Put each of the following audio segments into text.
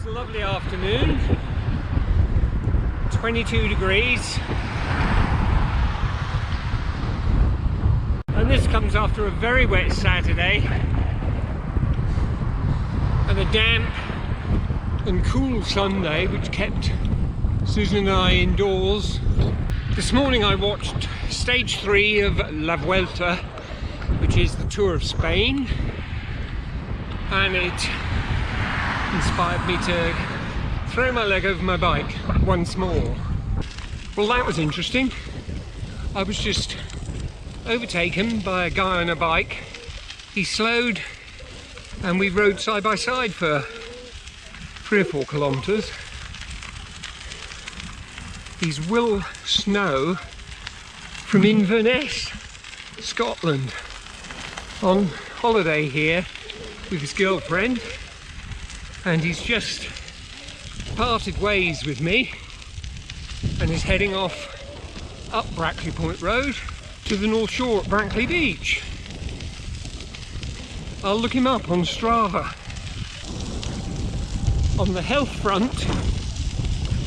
It's a lovely afternoon, 22 degrees, and this comes after a very wet Saturday and a damp and cool Sunday which kept Susan and I indoors. This morning I watched stage 3 of La Vuelta, which is the Tour of Spain, and it inspired me to throw my leg over my bike once more. Well, that was interesting. I was just overtaken by a guy on a bike. He slowed and we rode side by side for 3 or 4 kilometres. He's Will Snow from Inverness, Scotland, on holiday here with his girlfriend, and he's just parted ways with me and is heading off up Brackley Point Road to the North Shore at Brackley Beach. I'll look him up on Strava. On the health front,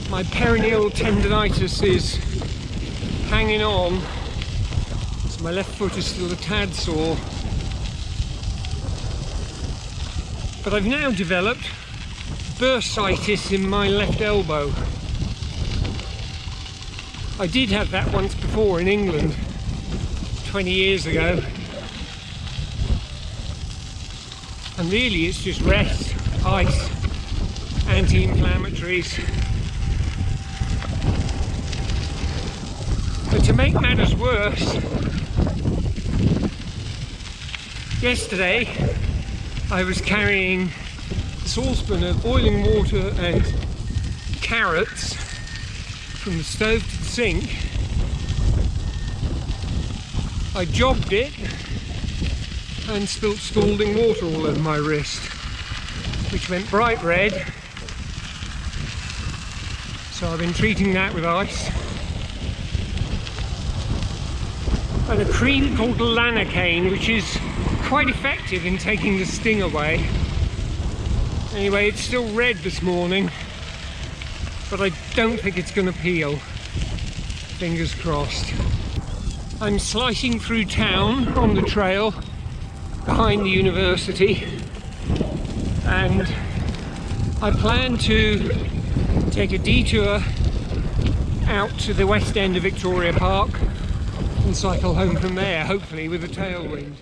my peroneal tendinitis is hanging on, so my left foot is still a tad sore. But I've now developed bursitis in my left elbow. I did have that once before in England, 20 years ago. And really it's just rest, ice, anti-inflammatories. But to make matters worse, yesterday I was carrying a saucepan of boiling water and carrots from the stove to the sink. I jogged it and spilt scalding water all over my wrist, which went bright red. So I've been treating that with ice and a cream called Lanacane, which is quite effective in taking the sting away. Anyway, it's still red this morning, but I don't think it's going to peel. Fingers crossed. I'm slicing through town on the trail behind the university, and I plan to take a detour out to the west end of Victoria Park and cycle home from there, hopefully with a tailwind.